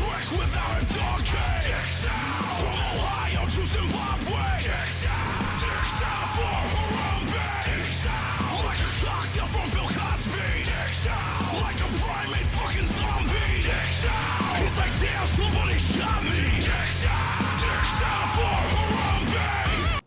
trick without a donkey. Dicks out. From Ohio to Zimbabwe. Dicks out. Dicks out for Harambe. Dicks out. Like a cocktail from Bill Cosby. Dicks out. Like a primate fucking zombie. Dicks out. He's like, damn, somebody shot me. Dicks out. Dicks out for Harambe.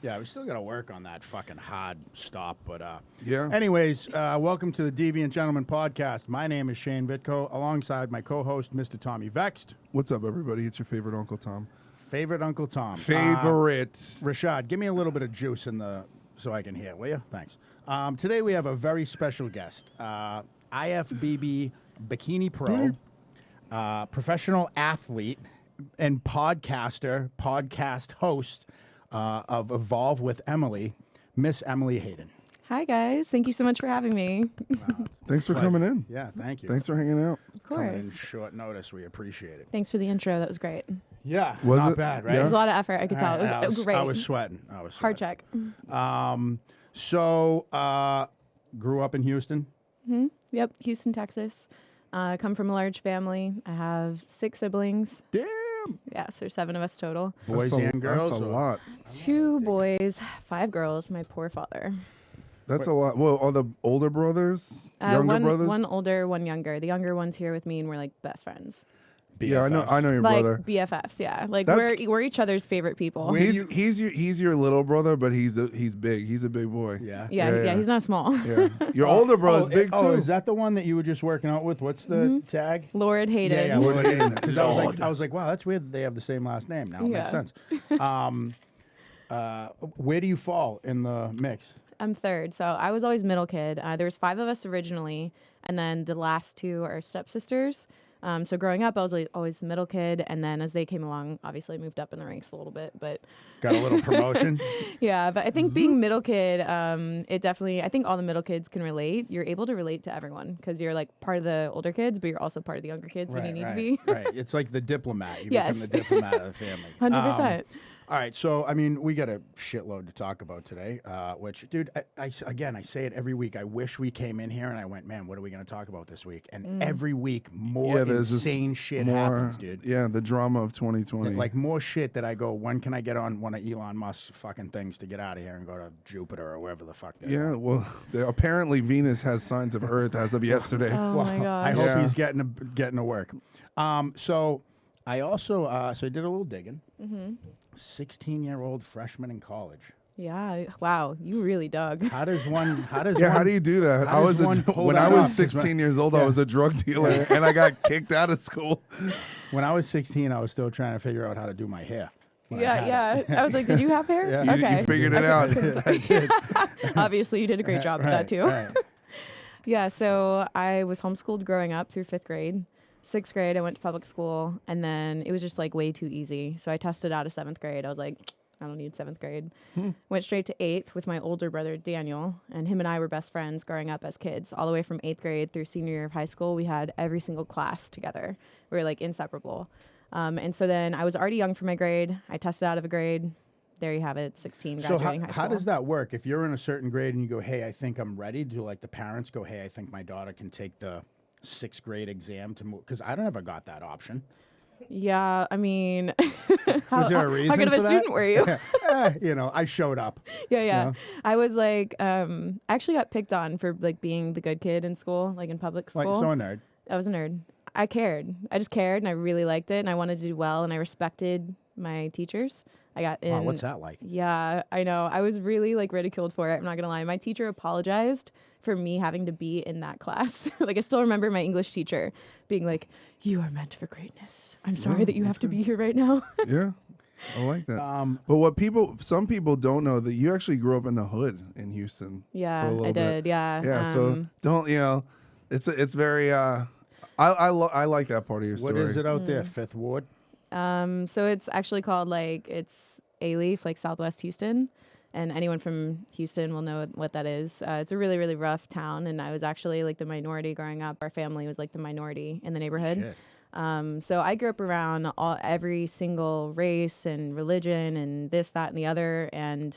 Yeah, we still got to work on that fucking hard stop, but Yeah. Anyways, welcome to the Deviant Gentleman podcast. My name is Shane Vitko, alongside my co-host, Mr. Tommy Vext. What's up, everybody? It's your favorite Uncle Tom. Favorite Uncle Tom. Favorite. Rashad, give me a little bit of juice in the so I can hear, will you? Thanks. Today we have a very special guest, IFBB Bikini Pro, professional athlete and podcast host of Evolve with Emily, Miss Emily Hayden. Hi, guys. Thank you so much for having me. Thanks for coming in. Yeah, thank you. Thanks for hanging out. Of Coming in course. short notice. We appreciate it. Thanks for the intro. That was great. It Yeah, Was not it? bad, right? Yeah. was a lot of effort. I could tell. I It was great. I was sweating. Hard check. Grew up in Houston. Yep. Houston, Texas. I come from a large family. I have 6 siblings. Damn. Yeah, so there's 7 of us total. Boys That's a- and girls. That's a or- lot. 2 boys, 5 girls. My poor father. That's a lot. Well, are the older brothers? Younger brothers? One older, one younger. The younger one's here with me, and we're like best friends. Yeah, I know your like brother. BFFs. Yeah, like That's- we're each other's favorite people. He's your little brother, but he's big. He's a big boy. Yeah. Yeah, he's not small. Yeah. Your older brother's big too. Oh, is that the one that you were just working out with? What's the tag? Lord Hayden. Yeah, Lord Hayden. Because Lord. I was like, wow, that's weird that they have the same last name. Now it makes Yeah. sense. Where do you fall in the mix? I'm third, so I was always middle kid. There was 5 of us originally, and then the last 2 are stepsisters. So growing up, I was always the middle kid, and then as they came along, obviously I moved up in the ranks a little bit. But Got a little promotion. yeah, but I think being middle kid, it definitely, I think all the middle kids can relate. You're able to relate to everyone because you're like part of the older kids, but you're also part of the younger kids when you need to be. Right. It's like the diplomat. You Yes. become the diplomat of the family. 100%. All right, so I mean, we got a shitload to talk about today. Which, dude, I say it every week. I wish we came in here and I went, man, what are we going to talk about this week? And every week, more there's just insane shit more, happens, dude. Yeah, the drama of 2020. Like more shit that I go, when can I get on one of Elon Musk's fucking things to get out of here and go to Jupiter or wherever the fuck they're yeah, well, apparently Venus has signs of Earth as of yesterday. Oh Well, my I gosh. hope Yeah. he's getting to work. So I also so I did a little digging. 16-year-old freshman in college. Yeah. Wow. You really dug. How does one? How does Yeah, one, how do you do that? how does one pull when that I was off? 'Cause 16 years old, I was a drug dealer and I got kicked out of school. When I was 16, I was still trying to figure out how to do my hair. when I had Yeah. I was like, did you have hair? Yeah. Okay. You figured it out. I did. Obviously, you did a great job at that too. Right. Yeah, so I was homeschooled growing up through 5th grade. 6th grade, I went to public school, and then it was just like way too easy. So I tested out of 7th grade. I was like, I don't need 7th grade. Went straight to 8th with my older brother, Daniel, and him and I were best friends growing up as kids. All the way from 8th grade through senior year of high school, we had every single class together. We were like inseparable. And so then I was already young for my grade. I tested out of a grade. There you have it, 16, So graduating high school. how does that work? If you're in a certain grade and you go, hey, I think I'm ready, do like the parents go, hey, I think my daughter can take the 6th grade exam to move? Because I never got that option. Yeah, I mean, Was there a reason how good of for a that? student were you? I showed up. Yeah. know? I was like, I actually got picked on for like being the good kid in school, like in public Like, school. so a nerd. I was a nerd. I cared. I just cared, and I really liked it, and I wanted to do well, and I respected my teachers. I got in. Wow, what's that like? Yeah, I know. I was really like ridiculed for it. I'm not gonna lie. My teacher apologized for me having to be in that class. Like I still remember my English teacher being like, "You are meant for greatness. I'm sorry that you have to be here right now." Yeah, I like that. But some people don't know that you actually grew up in the hood in Houston. for a Yeah, little I bit. did. Yeah. Yeah, so don't it's very. I like that part of your story. What is it out there? 5th Ward? So it's actually called it's A-Leaf, like Southwest Houston. And anyone from Houston will know what that is. It's a really, really rough town. And I was actually like the minority growing up. Our family was like the minority in the neighborhood. Shit. So I grew up around every single race and religion and this, that, and the other. And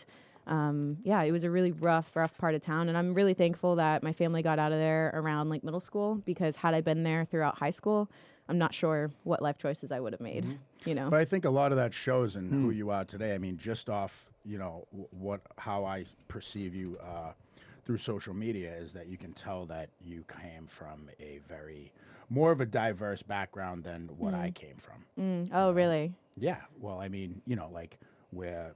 it was a really rough part of town. And I'm really thankful that my family got out of there around like middle school, because had I been there throughout high school, I'm not sure what life choices I would have made, you know? But I think a lot of that shows in who you are today. I mean, just off, you know, how I perceive you through social media is that you can tell that you came from a more of a diverse background than what I came from. Oh, really? Yeah. Well, I mean, you know, like where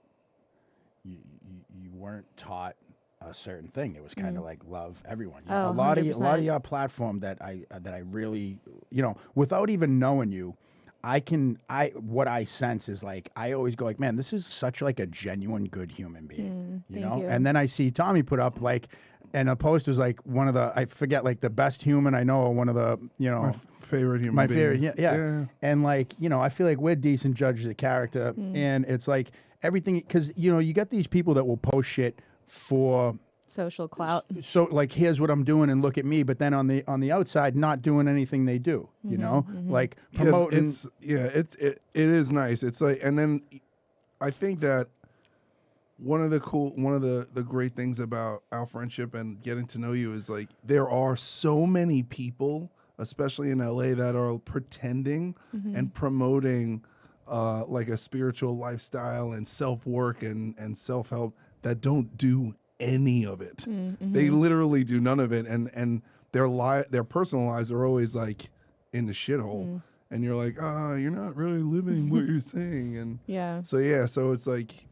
you weren't taught a certain thing. It was kind of like love everyone. You know, Oh, a lot 100%. of your platform that I really, you know, without even knowing you, what I sense is like I always go like, man, this is such like a genuine good human being, you thank know. you. And then I see Tommy put up like, and a post was like one of the, I forget, like the best human I know, or one of the, you know, Favorite human my beings. favorite, yeah. And like, you know, I feel like we're decent judges of character, and it's like everything, because you know, you get these people that will post shit for Social clout. so like here's what I'm doing and look at me, but then on the outside not doing anything they do, you know, like promoting. It is nice. It's like, and then I think that one of the great things about our friendship and getting to know you is like there are so many people, especially in LA, that are pretending and promoting like a spiritual lifestyle and self-work and self-help that don't do any of it. They literally do none of it, and their personal lives are always like in the shithole, and you're like, you're not really living what you're saying. And so it's like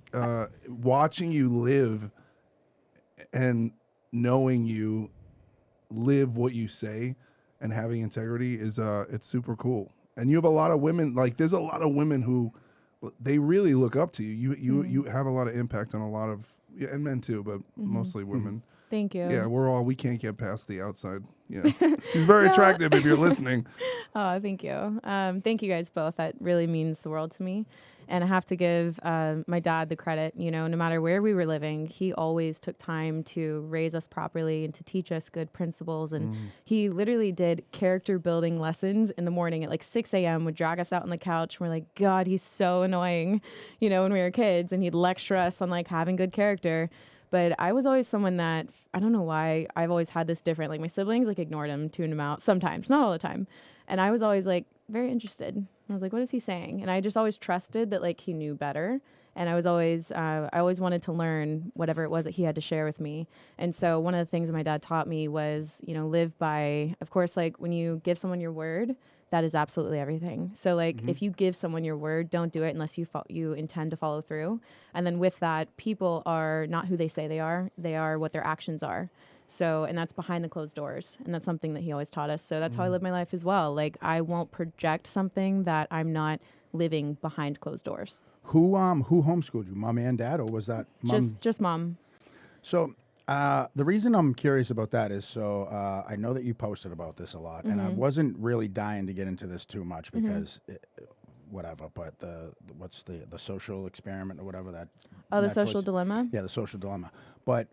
watching you live and knowing you live what you say and having integrity is it's super cool. And you have a lot of women, like there's a lot of women who they really look up to you. You have a lot of impact on a lot of, yeah, and men too, but mostly women. Thank you. Yeah, we can't get past the outside. Yeah, she's very attractive if you're listening. Oh, thank you. Thank you guys both. That really means the world to me. And I have to give my dad the credit. You know, no matter where we were living, he always took time to raise us properly and to teach us good principles. And he literally did character building lessons in the morning at like 6 a.m. would drag us out on the couch. And we're like, God, he's so annoying, you know, when we were kids. And he'd lecture us on like having good character. But I was always someone that, I don't know why, I've always had this different, like my siblings like ignored him, tuned him out sometimes, not all the time. And I was always like very interested. I was like, what is he saying? And I just always trusted that like he knew better. And I always wanted to learn whatever it was that he had to share with me. And so one of the things that my dad taught me was, you know, live by, of course, like when you give someone your word, that is absolutely everything. So like if you give someone your word, don't do it unless you intend to follow through. And then with that, people are not who they say they are what their actions are. So, and that's behind the closed doors. And that's something that he always taught us. So that's how I live my life as well. Like I won't project something that I'm not living behind closed doors. Who homeschooled you, mom and dad, or was that mom? Just mom. So the reason I'm curious about that is I know that you posted about this a lot, and I wasn't really dying to get into this too much because whatever. But what's the social experiment or whatever that? Oh, the Netflix, social dilemma. Yeah, the social dilemma. But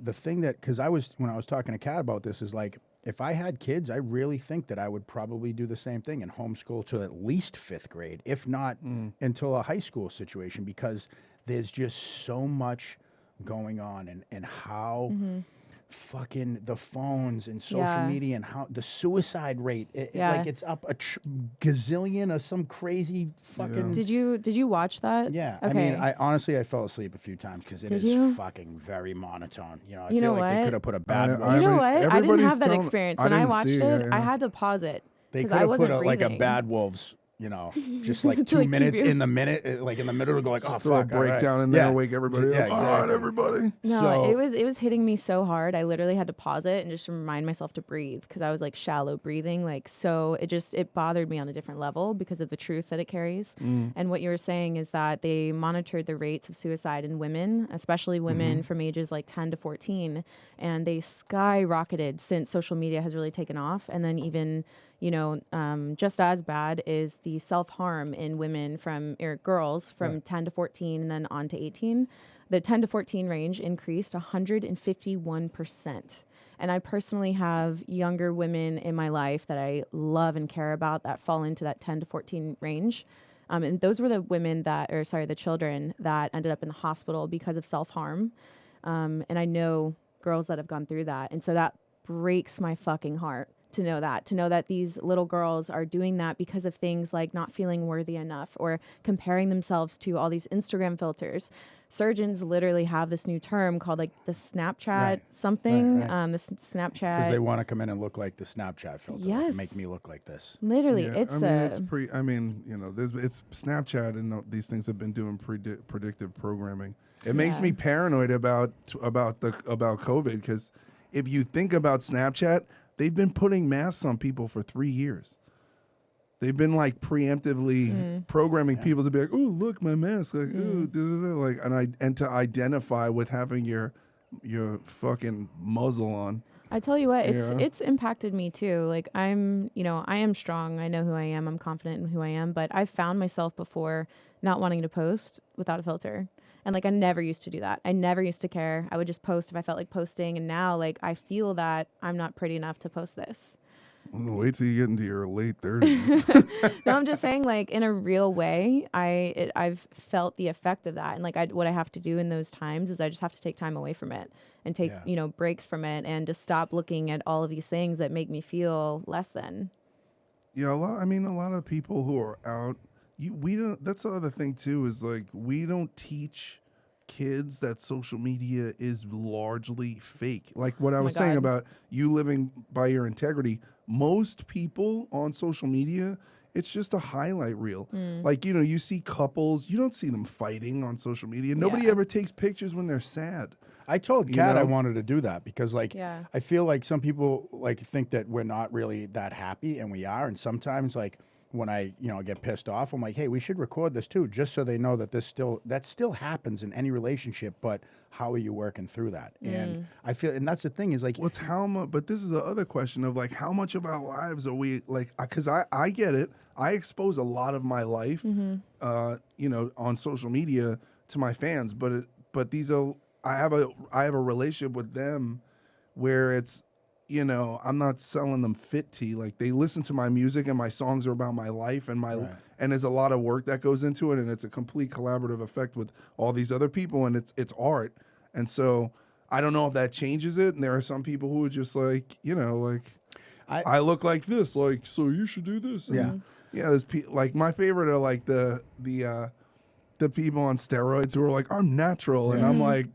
the thing that, because when I was talking to Kat about this, is like if I had kids, I really think that I would probably do the same thing and homeschool to at least 5th grade, if not until a high school situation, because there's just so much going on and how fucking the phones and social media and how the suicide rate like it's up a gazillion or some crazy fucking. Did you watch that? Yeah, Okay. I mean, I honestly fell asleep a few times because it is fucking very monotone. You know, I feel like they could have put a bad. You know what? I didn't everybody's have that telling- experience I when I didn't watched see it. it, I yeah. had to pause it They because could I have wasn't put like a breathing. Bad Wolves, you know, just like To, 2 like, keep minutes you- in the minute, like in the middle to go like, oh Throw a fuck, all right. breakdown in there, wake everybody Yeah, up. All right, exactly. everybody. No, So- it was hitting me so hard. I literally had to pause it and just remind myself to breathe because I was like shallow breathing. Like, so it bothered me on a different level because of the truth that it carries. And what you were saying is that they monitored the rates of suicide in women, especially women from ages like 10 to 14. And they skyrocketed since social media has really taken off. And then even, you know, just as bad is the self-harm in women or girls from 10 to 14 and then on to 18. The 10 to 14 range increased 151%. And I personally have younger women in my life that I love and care about that fall into that 10 to 14 range. And those were the children that ended up in the hospital because of self-harm. And I know girls that have gone through that. And so that breaks my fucking heart to know that these little girls are doing that because of things like not feeling worthy enough or comparing themselves to all these Instagram filters. Surgeons literally have this new term called like the Snapchat Right. something, Right. the Snapchat. Because they want to come in and look like the Snapchat filter. Like, Yes. make me look like this. Literally, Yeah, it's I mean, it's a I mean, you know, it's Snapchat and these things have been doing predictive programming. It makes Yeah. me paranoid about COVID, because if you think about Snapchat, they've been putting masks on people for 3 years. They've been like preemptively programming people to be like, "Oh, look, my mask!" Like, "Oh, like," and to identify with having your fucking muzzle on. I tell you what, Yeah. it's impacted me too. Like I am strong. I know who I am. I'm confident in who I am. But I've found myself before not wanting to post without a filter. And like I never used to do that. I never used to care. I would just post if I felt like posting. And now like I feel that I'm not pretty enough to post this. Well, wait till you get into your late 30s. No, I'm just saying like in a real way, I've felt the effect of that. And like what I have to do in those times is I just have to take time away from it and take, breaks from it and just stop looking at all of these things that make me feel less than. Yeah, a lot of people who are out, we don't. That's the other thing too, is like we don't teach kids that social media is largely fake. Like what I was saying God. about you living by your integrity. Most people on social media, it's just a highlight reel. Like, you know, you see couples, you don't see them fighting on social media. Nobody Yeah. ever takes pictures when they're sad. I told You Kat I know? wanted to do that because, like, Yeah. I feel like some people like think that we're not really that happy, and we are. And sometimes, like, when I get pissed off, I'm like, hey, we should record this too, just so they know that that still happens in any relationship. But how are you working through that? And I feel, and that's the thing is like, What's how much? But this is the other question of like, how much of our lives are we like? Because I get it. I expose a lot of my life, on social media to my fans. But these are I have a relationship with them where it's, I'm not selling them fit tea. Like they listen to my music and my songs are about my life and and there's a lot of work that goes into it, and it's a complete collaborative effect with all these other people, and it's art. And so I don't know if that changes it. And there are some people who are just like, I look like this, like, so you should do this. And there's like my favorite are like the people on steroids who are like, I'm natural, and I'm like,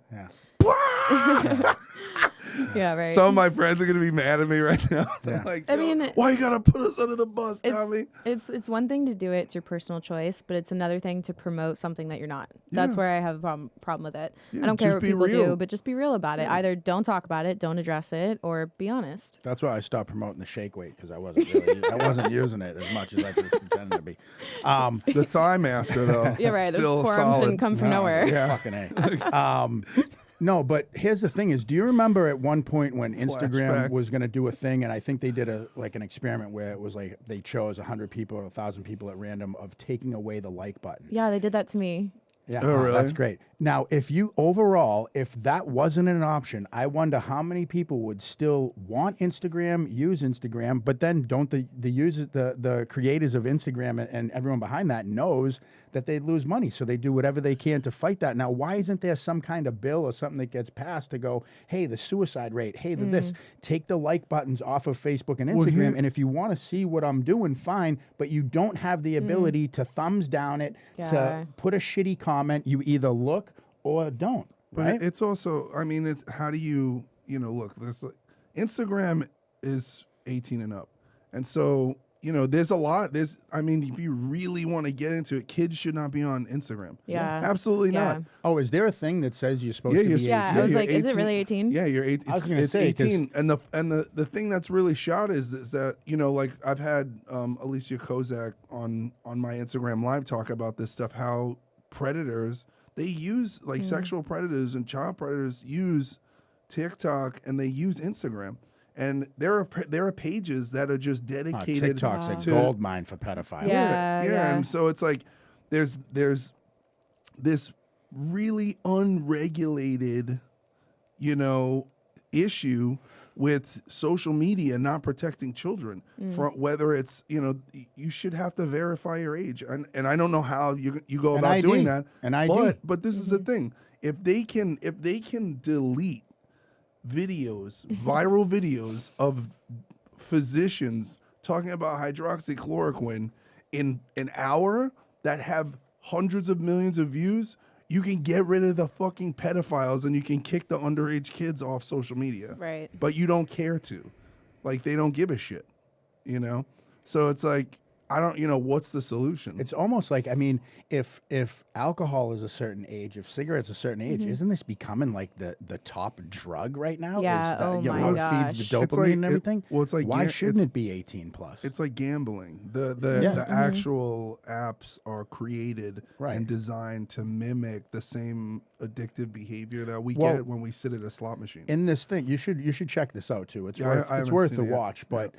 Yeah, right. some of my friends are gonna be mad at me right now. They're like, I mean, why you gotta put us under the bus, Tommy? It's one thing to do it, it's your personal choice, but it's another thing to promote something that you're not. That's where I have a problem with it. Yeah, I don't care just what be people real. do, but just be real about it. Either don't talk about it, don't address it, or be honest. that's why I stopped promoting the shake weight because I wasn't using it as much as I was pretending to be. The Thigh Master though. Yeah, right. Those still forearms solid. didn't come from nowhere. Fucking A. No, but here's the thing: is do you remember at one point when Instagram Flashbacks. was going to do a thing, and I think they did an experiment where it was like they chose 100 people or 1,000 people at random of taking away the like button. Yeah, they did that to me. Yeah, Oh, really? That's great. Now, if that wasn't an option, I wonder how many people would still want Instagram, use Instagram, but then don't the users, the creators of Instagram and everyone behind that knows that they'd lose money, so they do whatever they can to fight that. Now, why isn't there some kind of bill or something that gets passed to go, hey, the suicide rate, hey, this, take the like buttons off of Facebook and Instagram, and if you want to see what I'm doing, fine, but you don't have the ability to thumbs down it, to Yeah. put a shitty comment. You either look or don't. But Right? it's also, I mean, it's how do you, look, Instagram is 18 and up. And so, there's a lot, if you really want to get into it, kids should not be on Instagram. Yeah. Absolutely Yeah. not. Oh, is there a thing that says you're supposed to be you're 18? Yeah, I was you're like, is it 18. really 18? Yeah, you're 18. I was gonna It's say, 'cause- 18. And the thing that's really shot is that, like I've had Alicia Kozak on my Instagram live talk about this stuff, how predators, they use sexual predators and child predators use TikTok and they use Instagram. And there are pages that are just dedicated TikTok's a to gold mine for pedophiles. Yeah. And so it's like there's this really unregulated, issue with social media not protecting children from whether it's you should have to verify your age, and I don't know how you go An about ID. doing that. An ID. But this is the thing: if they can delete videos, viral videos of physicians talking about hydroxychloroquine in an hour that have hundreds of millions of views. You can get rid of the fucking pedophiles and you can kick the underage kids off social media. Right. But you don't care to. Like, they don't give a shit, you know? So it's like, I don't, what's the solution? It's almost like, I mean, if alcohol is a certain age, if cigarettes a certain age, isn't this becoming like the top drug right now? Yeah, Is the, oh you know, my what feeds the gosh. It's dopamine like- and everything? it's like why shouldn't it's- it be 18 plus? It's like gambling. The Yeah. actual apps are created Right. and designed to mimic the same addictive behavior that we Well, get when we sit at a slot machine. In this thing, you should check this out too. It's Yeah, worth I it's haven't worth seen the it yet. watch, but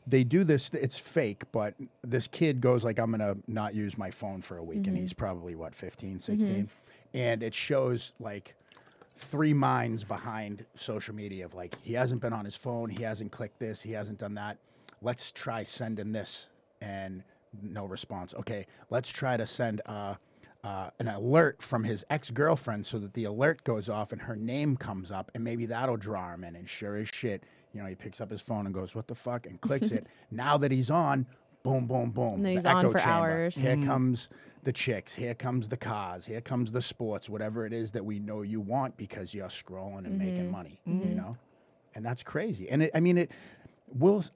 they do this. It's fake, but this kid goes like, I'm gonna not use my phone for a week, and he's probably what 15, 16, and it shows like 3 minds behind social media of like, he hasn't been on his phone, he hasn't clicked this, he hasn't done that. Let's try sending this, and no response. Okay, let's try to send an alert from his ex-girlfriend so that the alert goes off and her name comes up, and maybe that'll draw him in. And sure as shit, he picks up his phone and goes, what the fuck, and clicks it. Now that he's on, boom, boom, boom. And then he's the on echo for chamber. hours. Here comes the chicks. Here comes the cars. Here comes the sports, whatever it is that we know you want because you're scrolling and making money, And that's crazy. And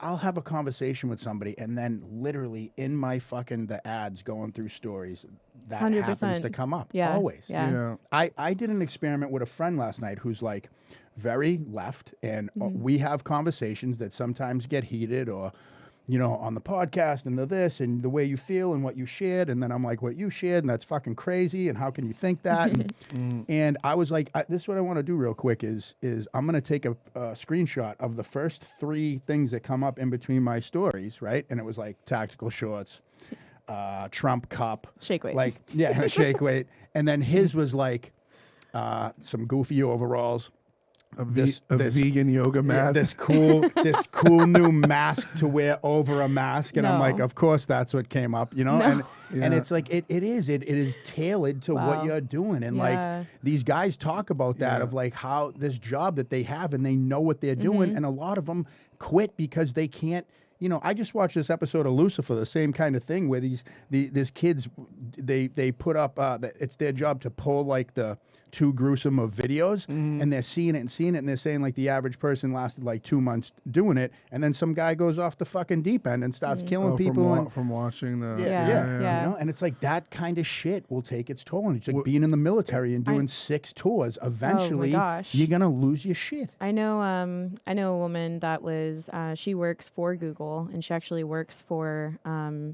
I'll have a conversation with somebody, and then literally in my the ads going through stories, that 100%. happens to come up. Yeah. Always. Yeah. I did an experiment with a friend last night who's like very left, and we have conversations that sometimes get heated, or on the podcast and the this and the way you feel and what you shared, and then I'm like, what you shared, and that's fucking crazy, and how can you think that? And I was like, this is what I want to do real quick is I'm going to take a screenshot of the first 3 things that come up in between my stories, right? And it was like tactical shorts, Trump cup, Shake weight. like shake weight, and then his was like some goofy overalls. This vegan yoga mat. This cool new mask to wear over a mask, and I'm like, No. of course that's what came up, No. and Yeah. it's like it is tailored to what Wow. you're doing, and Yeah. like these guys talk about that of like how this job that they have and they know what they're doing, and a lot of them quit because they can't. I just watched this episode of Lucifer, the same kind of thing where these kids, they put up, it's their job to pull like the too gruesome of videos, and they're seeing it, and they're saying like the average person lasted like 2 months doing it, and then some guy goes off the fucking deep end and starts killing people. from watching the Yeah. And it's like that kind of shit will take its toll, and it's like being in the military and doing 6 tours. Eventually, gosh. you're gonna lose your shit. I know a woman that was she works for Google, and she actually works for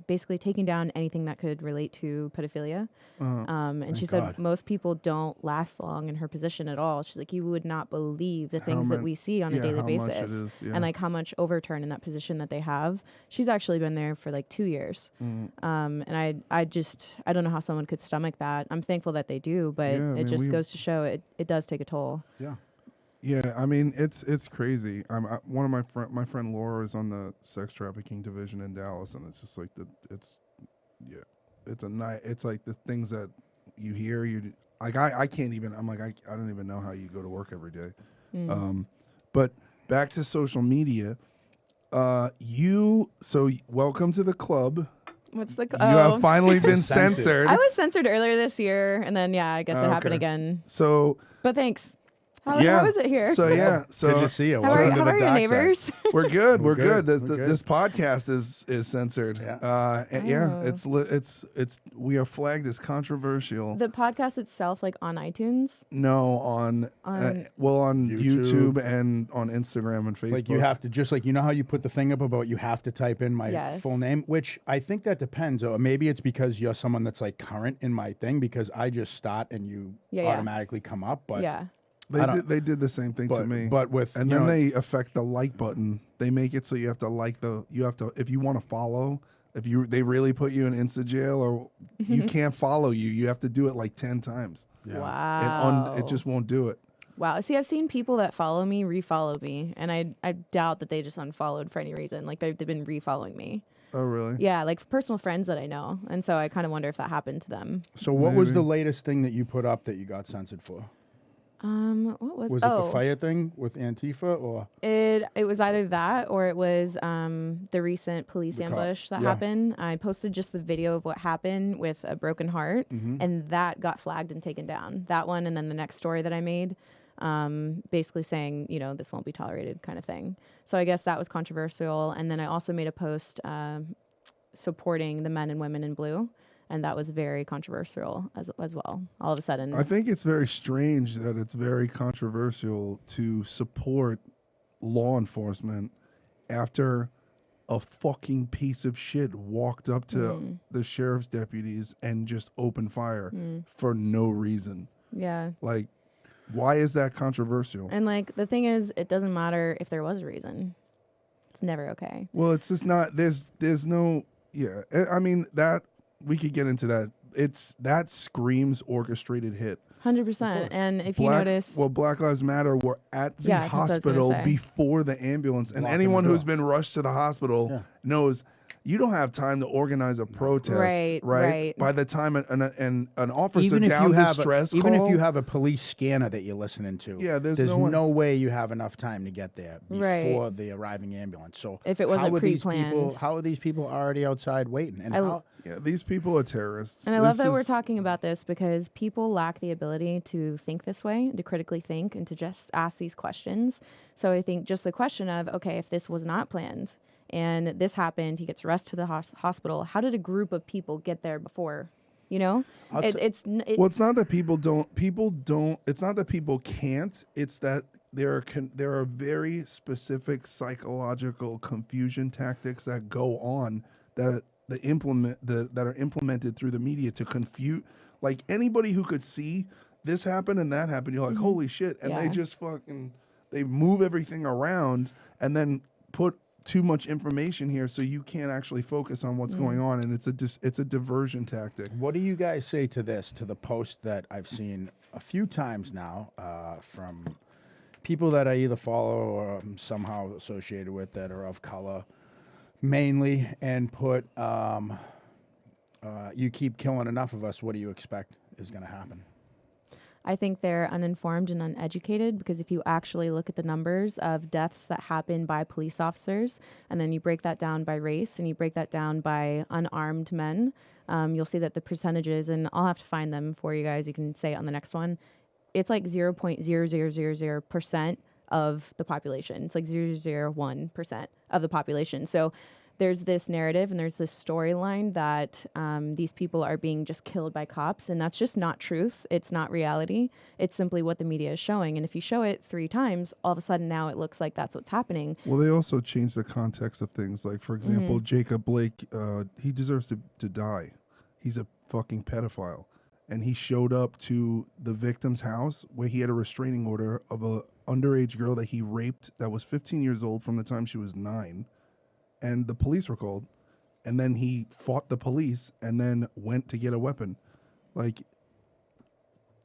basically taking down anything that could relate to pedophilia. And she said God. most people don't last long in her position at all. She's like, you would not believe the things that we see on a daily how much it basis, is, yeah. and like how much overturn in that position that they have. She's actually been there for like 2 years, and I don't know how someone could stomach that. I'm thankful that they do, but Yeah, I mean, it just we- goes to show it does take a toll. Yeah. Yeah, I mean it's crazy. One of my friend Laura is on the sex trafficking division in Dallas, and it's just like it's like the things that you hear. I can't even. I'm like I don't even know how you go to work every day. But back to social media. Welcome to the club. What's the You have finally been Censored. censored. I was censored earlier this year, and then I guess it happened Okay. again. So But thanks. How is it here? So yeah. So Good to see you. how are, Welcome to how the are your dark side. neighbors? We're good. We're good. good. We're good. This podcast is censored. Yeah. And yeah. Oh. We are flagged as controversial. The podcast itself, like on iTunes. No, on YouTube and on Instagram and Facebook. Like you have to, just like, how you put the thing up about you have to type in my Yes. full name, which I think that depends. Or maybe it's because you're someone that's like current in my thing, because I just start and you Yeah. automatically come up. But Yeah. They did the same thing to me. But with and then they affect the like button. They make it so you have to if you want to follow. They really put you in Insta jail, or you can't follow you. You have to do it like 10 times. Yeah. Wow. It just won't do it. Wow. See, I've seen people that follow me refollow me, and I doubt that they just unfollowed for any reason. Like they've been refollowing me. Oh, really? Yeah, like personal friends that I know, and so I kind of wonder if that happened to them. So what was Maybe. the latest thing that you put up that you got censored for? What was? Was it the fire thing with Antifa or? It was either that or it was the recent police ambush that happened. I posted just the video of what happened with a broken heart, and that got flagged and taken down. That one, and then the next story that I made, basically saying, this won't be tolerated kind of thing. So I guess that was controversial. And then I also made a post supporting the men and women in blue. And that was very controversial as well. All of a sudden, I think it's very strange that it's very controversial to support law enforcement after a fucking piece of shit walked up to the sheriff's deputies and just opened fire for no reason. Yeah. Like, why is that controversial? And like the thing is, it doesn't matter if there was a reason. It's never okay. Well, it's just not. There's no. Yeah, I mean that. We could get into that. That screams orchestrated hit. 100%. And if you notice, Black Lives Matter were at the hospital before the ambulance, and anyone who's been rushed to the hospital knows you don't have time to organize a protest, right? By the time an officer Even if you have distress even call, if you have a police scanner that you're listening to, there's no way you have enough time to get there before the arriving ambulance. So if it wasn't pre-planned, how are these people already outside waiting? And these people are terrorists. And I love that we're talking about this because people lack the ability to think this way, to critically think, and to just ask these questions. So I think just the question of, okay, if this was not planned and this happened, he gets rushed to the hospital. How did a group of people get there before? It's not that people don't. It's not that people can't. It's that there are very specific psychological confusion tactics that go on that are implemented through the media to confuse. Like anybody who could see this happen and that happen, you're like, holy shit! And they just they move everything around and then put too much information here, so you can't actually focus on what's going on, and it's a diversion tactic. What do you guys say to this? To the post that I've seen a few times now from people that I either follow or somehow associated with that are of color, mainly, and put, "You keep killing enough of us. What do you expect is going to happen?" I think they're uninformed and uneducated because if you actually look at the numbers of deaths that happen by police officers, and then you break that down by race and you break that down by unarmed men, you'll see that the percentages, and I'll have to find them for you guys. You can say it on the next one. It's like 0.0000% of the population. It's like 0.001% of the population. So there's this narrative and there's this storyline that these people are being just killed by cops, and that's just not truth. It's not reality. It's simply what the media is showing. And if you show it 3 times, all of a sudden now it looks like that's what's happening. Well, they also changed the context of things. Like, for example, Jacob Blake, he deserves to die. He's a fucking pedophile. And he showed up to the victim's house where he had a restraining order of a underage girl that he raped that was 15 years old from the time she was 9. And the police were called, and then he fought the police and then went to get a weapon. Like,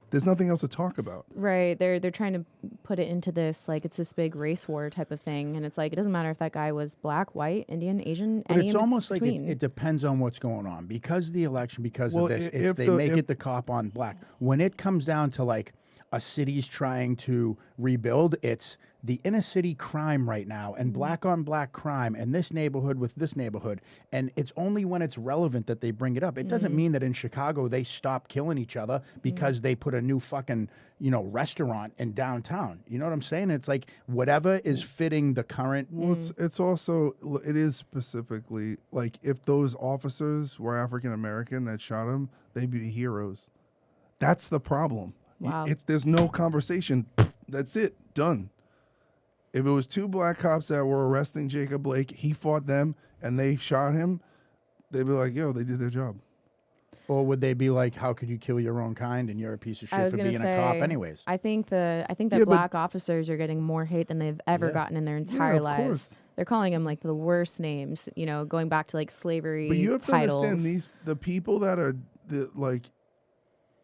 there's nothing else to talk about. Right. They're trying to put it into this, like, it's this big race war type of thing. And it's like, it doesn't matter if that guy was black, white, Indian, Asian, but it's almost like it depends on what's going on. Because the election, because of this, they make it the cop on black. When it comes down to, like, a city's trying to rebuild, it's the inner city crime right now and black on black crime and this neighborhood with this neighborhood. And it's only when it's relevant that they bring it up. It doesn't mean that in Chicago they stop killing each other because they put a new fucking, restaurant in downtown. You know what I'm saying? It's like whatever is fitting the current. Well, it's also, it is specifically like if those officers were African American that shot him, they'd be heroes. That's the problem. Wow. There's no conversation. That's it. Done. If it was 2 black cops that were arresting Jacob Blake, he fought them, and they shot him, they'd be like, yo, they did their job. Or would they be like, how could you kill your own kind and you're a piece of shit for being a cop anyways? I think that black officers are getting more hate than they've ever gotten in their entire lives. Course. They're calling them like the worst names, going back to like slavery But you have titles. to understand the people that are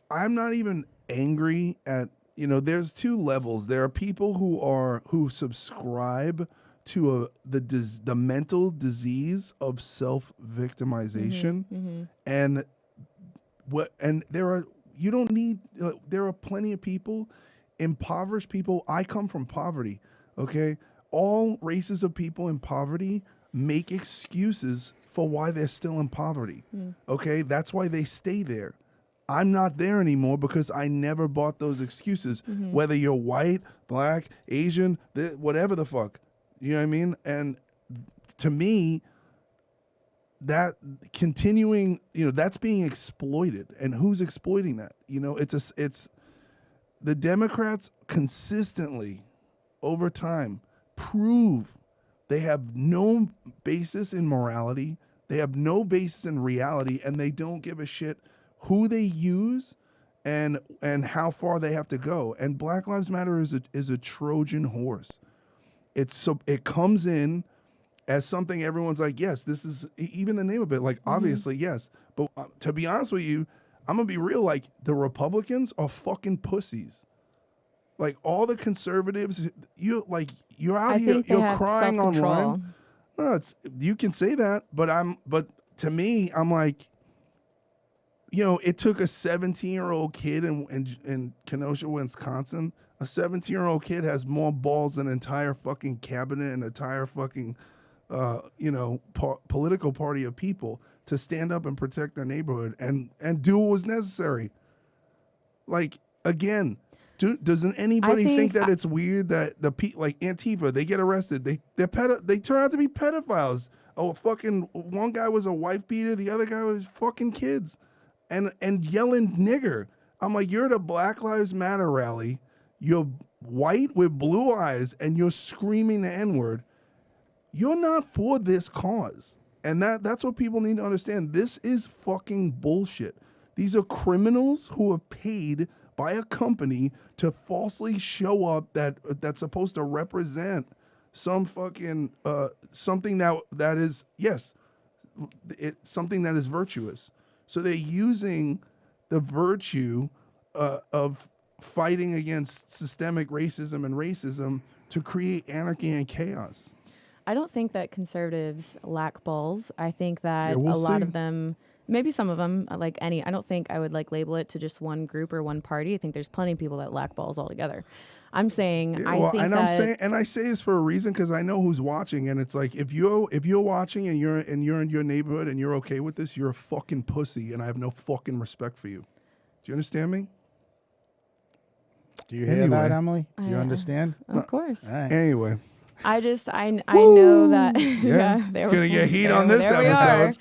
I'm not even angry at, there's 2 levels. There are people who subscribe to the mental disease of self-victimization, and there are plenty of people impoverished people, I come from poverty, okay? All races of people in poverty make excuses for why they're still in poverty, okay? That's why they stay there. I'm not there anymore because I never bought those excuses, whether you're white, black, Asian, whatever the fuck. You know what I mean? And to me, that continuing, that's being exploited. And who's exploiting that? It's the Democrats consistently over time prove they have no basis in morality, they have no basis in reality, and they don't give a shit who they use and how far they have to go. And Black Lives Matter is a Trojan horse. It comes in as something everyone's like, yes, this is even the name of it. Like, obviously, yes. But to be honest with you, I'm going to be real. Like, the Republicans are fucking pussies. Like, all the conservatives, you're out here, you're crying online. No, you can say that, but to me, I'm like, it took a 17-year-old kid in Kenosha, Wisconsin. A 17-year-old kid has more balls than an entire fucking cabinet and entire fucking, political party of people to stand up and protect their neighborhood and do what was necessary. Like, again, doesn't anybody think that it's weird that like Antifa, they get arrested, they turn out to be pedophiles. Oh, fucking one guy was a wife beater, the other guy was fucking kids, and yelling nigger. I'm like, you're at a Black Lives Matter rally, you're white with blue eyes, and you're screaming the N-word. You're not for this cause, and that's what people need to understand. This is fucking bullshit. These are criminals who are paid by a company to falsely show up that's supposed to represent some fucking something that is, yes, something that is virtuous. So they're using the virtue of fighting against systemic racism and racism to create anarchy and chaos. I don't think that conservatives lack balls. I think that a lot of them, maybe some of them, I don't think I would label it to just one group or one party. I think there's plenty of people that lack balls altogether. I'm saying, I say this for a reason because I know who's watching, and it's like if you're watching and you're in your neighborhood and you're okay with this, you're a fucking pussy, and I have no fucking respect for you. Do you understand me? Do you hear that, Emily? Do you understand? Of course. All right. Anyway. I know that. Yeah. It's going to get heat on this episode.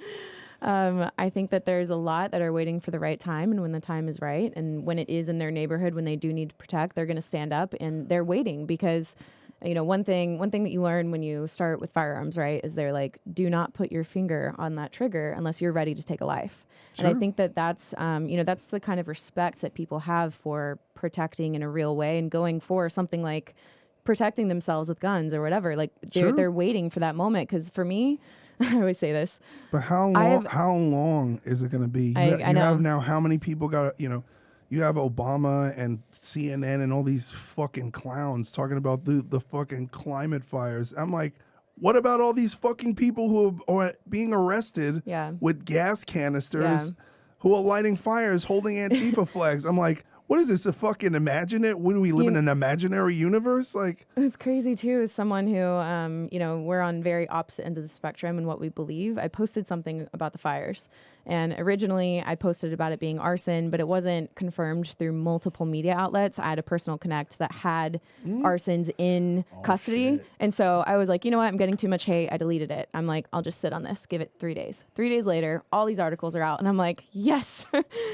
I think that there's a lot that are waiting for the right time, and when the time is right, and when it is in their neighborhood, when they do need to protect, they're going to stand up, and they're waiting because, one thing that you learn when you start with firearms, right, is they're like, do not put your finger on that trigger unless you're ready to take a life. Sure. And I think that's that's the kind of respect that people have for protecting in a real way and going for something like protecting themselves with guns or whatever. Like they're waiting for that moment. Because for me, I always say this. But how long is it going to be? I know. Have now how many people got, you have Obama and CNN and all these fucking clowns talking about the fucking climate fires. I'm like, what about all these fucking people who are being arrested with gas canisters who are lighting fires holding Antifa flags? I'm like, what is this, a fucking What do we live in an imaginary universe? Like, it's crazy too. As someone who, we're on very opposite ends of the spectrum in what we believe. I posted something about the fires, and originally I posted about it being arson, but it wasn't confirmed through multiple media outlets. I had a personal connect that had arsons in custody, shit. And so I was like, you know what? I'm getting too much hate. I deleted it. I'm like, I'll just sit on this. Give it 3 days. 3 days later, all these articles are out, and I'm like, yes.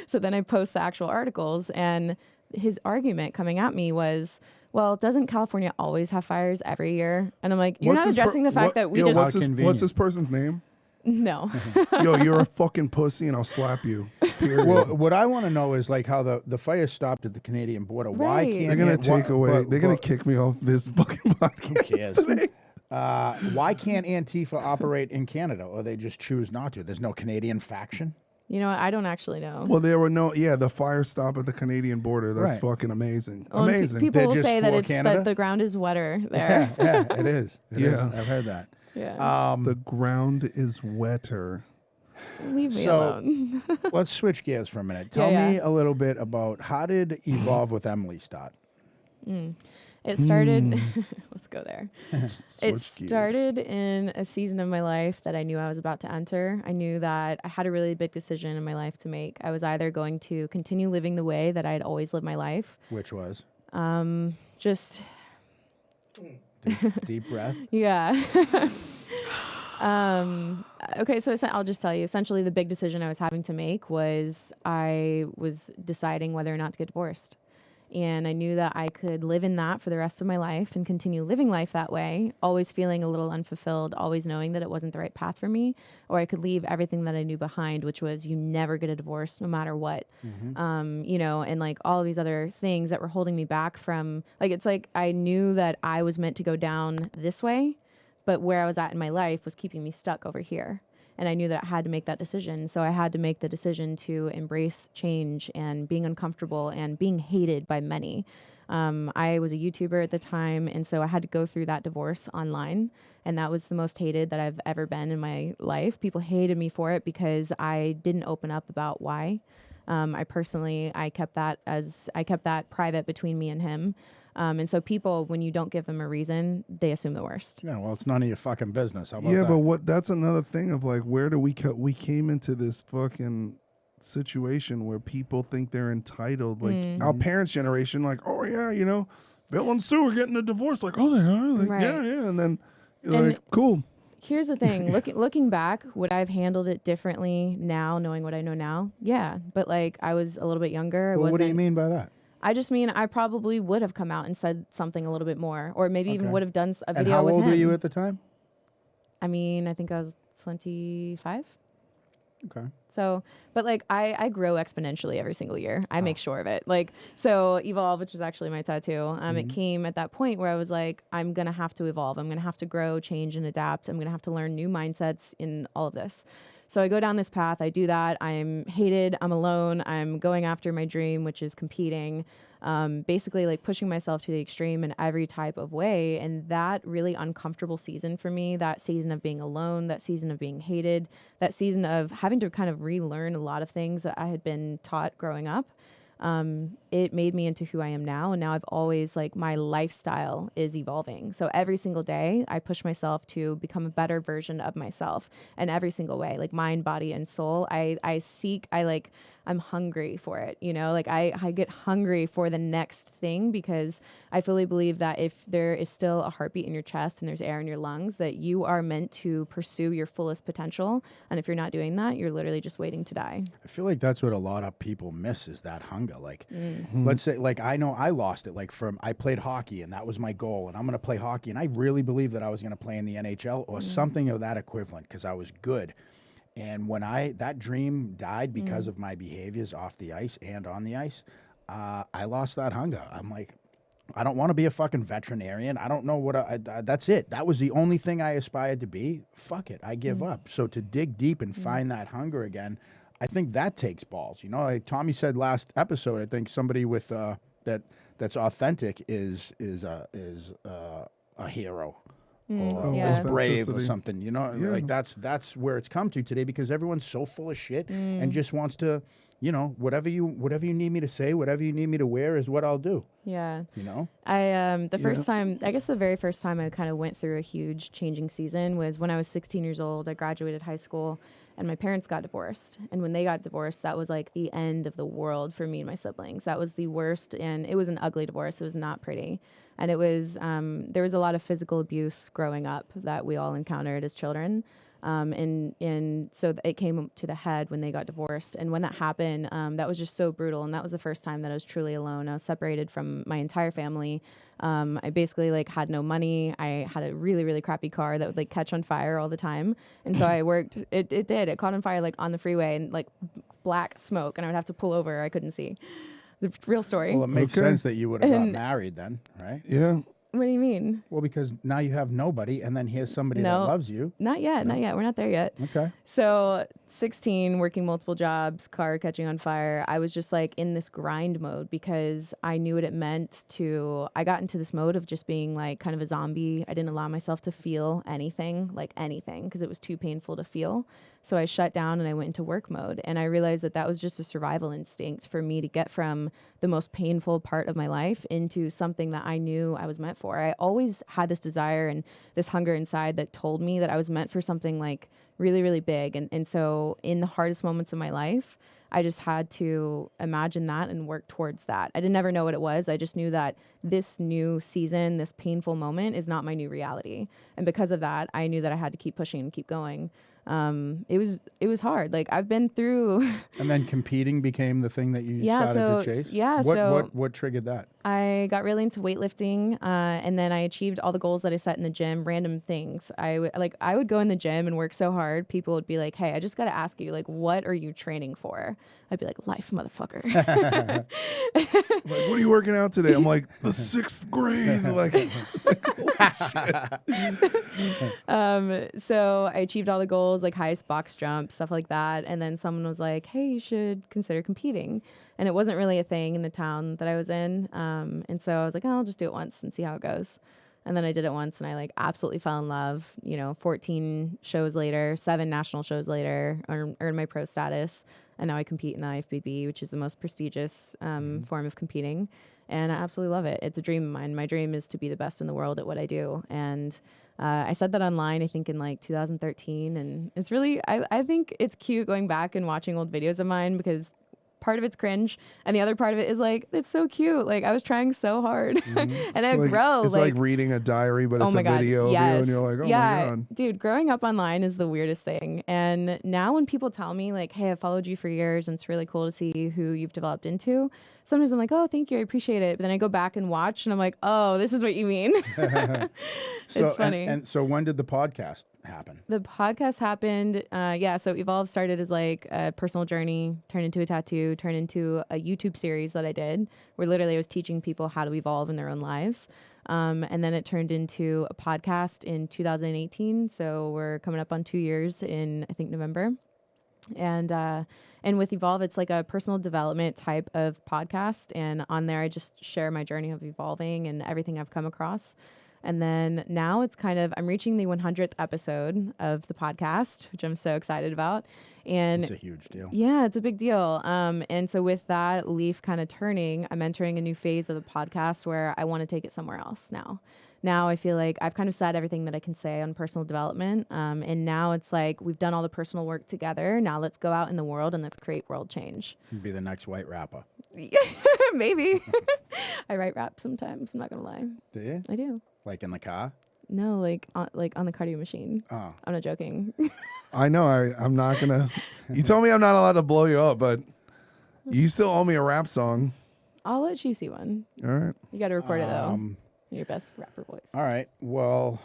So then I post the actual articles, and his argument coming at me was, well, doesn't California always have fires every year? And I'm like, you're not addressing the fact that we what's this person's name? No. Yo, you're a fucking pussy, and I'll slap you. Period. Well, what I want to know is how the fire stopped at the Canadian border. Right. Why can't they're gonna take away? They're gonna kick me off this fucking podcast today. Why can't Antifa operate in Canada, or they just choose not to? There's no Canadian faction. You know what? I don't actually know. Well, there were the fire stop at the Canadian border. That's fucking amazing. Well, amazing. People will say that that the ground is wetter there. Yeah, it is. It is. I've heard that. Yeah. The ground is wetter. Leave me alone. Let's switch gears for a minute. Tell me a little bit about how did Evolve with Emily start? It started, let's go there. It Switch gears. started in a season of my life that I knew I was about to enter. I knew that I had a really big decision in my life to make. I was either going to continue living the way that I had always lived my life. Which was? Just, Deep breath. yeah. Okay, so I'll just tell you, essentially the big decision I was having to make was I was deciding whether or not to get divorced. And I knew that I could live in that for the rest of my life and continue living life that way, always feeling a little unfulfilled, always knowing that it wasn't the right path for me, or I could leave everything that I knew behind, which was you never get a divorce no matter what. You know, and like all of these other things that were holding me back from, like, it's like I knew that I was meant to go down this way, but where I was at in my life was keeping me stuck over here. And I knew that I had to make that decision. So I had to make the decision to embrace change and being uncomfortable and being hated by many. I was a YouTuber at the time, and so I had to go through that divorce online. And that was the most hated that I've ever been in my life. People hated me for it because I didn't open up about why. I kept that private between me and him. And so people, when you don't give them a reason, they assume the worst. Yeah, well, it's none of your fucking business. How about Yeah, that? but that's another thing of like, where do we came into this fucking situation where people think they're entitled. Like our parents' generation, like, oh yeah, you know, Bill and Sue are getting a divorce. Like, oh, they are. Like, Right. yeah. And then you're And like, cool. Here's the thing, looking back, would I have handled it differently now, knowing what I know now? Yeah, but like I was a little bit younger. Well, what do you mean by that? I just mean I probably would have come out and said something a little bit more, or maybe even Okay. would have done a And video how with old him. were you at the time? I mean, I think I was 25. Okay. So, but like I grow exponentially every single year. I make sure of it. Like, so Evolve, which is actually my tattoo, it came at that point where I was like, I'm going to have to evolve. I'm going to have to grow, change, and adapt. I'm going to have to learn new mindsets in all of this. So I go down this path. I do that. I'm hated. I'm alone. I'm going after my dream, which is competing. Basically like pushing myself to the extreme in every type of way. And that really uncomfortable season for me, that season of being alone, that season of being hated, that season of having to kind of relearn a lot of things that I had been taught growing up. It made me into who I am now. And now I've always like my lifestyle is evolving. So every single day I push myself to become a better version of myself, and every single way, like mind, body, and soul, I'm hungry for it, you know, like I get hungry for the next thing, because I fully believe that if there is still a heartbeat in your chest and there's air in your lungs, that you are meant to pursue your fullest potential. And if you're not doing that, you're literally just waiting to die. I feel like that's what a lot of people miss, is that hunger. Like, let's say, like, I know I lost it. Like, I played hockey, and that was my goal, and I'm going to play hockey. And I really believed that I was going to play in the NHL or something of that equivalent, because I was good. And when that dream died because of my behaviors off the ice and on the ice, I lost that hunger. I'm like, I don't want to be a fucking veterinarian. I don't know what that's it. That was the only thing I aspired to be. Fuck it. I give up. So to dig deep and find that hunger again, I think that takes balls. You know, like Tommy said last episode, I think somebody with that's authentic is a hero. Or Yeah. is brave or Authenticity. something, you know, Yeah. like that's where it's come to today, because everyone's so full of shit and just wants to, you know, whatever you need me to say, whatever you need me to wear is what I'll do, Yeah. you know. The first time, I guess the very first time I kind of went through a huge changing season was when I was 16 years old. I graduated high school and my parents got divorced. And when they got divorced, that was like the end of the world for me and my siblings. That was the worst. And it was an ugly divorce. It was not pretty. And it was, there was a lot of physical abuse growing up that we all encountered as children. And so it came to the head when they got divorced. And when that happened, that was just so brutal. And that was the first time that I was truly alone. I was separated from my entire family. I basically like had no money. I had a really, really crappy car that would like catch on fire all the time. And so I worked, it caught on fire like on the freeway, and like black smoke, and I would have to pull over. I couldn't see. The real story. Well, it makes Okay. sense that you would have got And- married then, right? Yeah. What do you mean? Well, because now you have nobody, and then here's somebody No. that loves you. Not yet. Not yet. We're not there yet. Okay. So 16, working multiple jobs, car catching on fire. I was just like in this grind mode because I knew what it meant to, I got into this mode of just being like kind of a zombie. I didn't allow myself to feel anything, because it was too painful to feel. So I shut down and I went into work mode. And I realized that that was just a survival instinct for me to get from the most painful part of my life into something that I knew I was meant for. I always had this desire and this hunger inside that told me that I was meant for something like really, really big. And so in the hardest moments of my life, I just had to imagine that and work towards that. I didn't ever know what it was. I just knew that this new season, this painful moment is not my new reality. And because of that, I knew that I had to keep pushing and keep going. It was hard. Like I've been through. And then competing became the thing that you started to chase. Yeah. What triggered that? I got really into weightlifting, and then I achieved all the goals that I set in the gym. Random things. I would go in the gym and work so hard. People would be like, "Hey, I just got to ask you, like, what are you training for?" I'd be like, "Life, motherfucker." Like, what are you working out today? I'm like, the 6th grade. Like, holy shit. So I achieved all the goals, like highest box jump, stuff like that. And then someone was like, "Hey, you should consider competing." And it wasn't really a thing in the town that I was in. And so I was like, oh, I'll just do it once and see how it goes. And then I did it once and I like absolutely fell in love. 14 shows later, 7 national shows later, earned my pro status. And now I compete in the IFBB, which is the most prestigious form of competing. And I absolutely love it. It's a dream of mine. My dream is to be the best in the world at what I do. And I said that online, I think in like 2013. And it's really, I think it's cute going back and watching old videos of mine because part of it's cringe and the other part of it is like, it's so cute. Like I was trying so hard and I grow. It's like reading a diary, but it's a video of you and you're like, oh my God. Dude, growing up online is the weirdest thing. And now when people tell me like, hey, I've followed you for years and it's really cool to see who you've developed into, sometimes I'm like, oh, thank you. I appreciate it. But then I go back and watch and I'm like, oh, this is what you mean. It's funny. And so when did the podcast happen? The podcast happened. So Evolve started as like a personal journey, turned into a tattoo, turned into a YouTube series that I did where literally I was teaching people how to evolve in their own lives. And then it turned into a podcast in 2018. So we're coming up on 2 years in, I think, November. And with Evolve, it's like a personal development type of podcast. And on there, I just share my journey of evolving and everything I've come across. And then now it's kind of, I'm reaching the 100th episode of the podcast, which I'm so excited about. And it's a huge deal. Yeah, it's a big deal. And so with that leaf kind of turning, I'm entering a new phase of the podcast where I want to take it somewhere else now. Now I feel like I've kind of said everything that I can say on personal development. And now it's like we've done all the personal work together. Now let's go out in the world and let's create world change. You'd be the next white rapper. Maybe. I write rap sometimes. I'm not going to lie. Do you? I do. Like in the car? No, like on the cardio machine. Oh. I'm not joking. I know. I'm not going to. You told me I'm not allowed to blow you up, but you still owe me a rap song. I'll let you see one. All right. You got to record it, though. Your best rapper voice. All right. Well,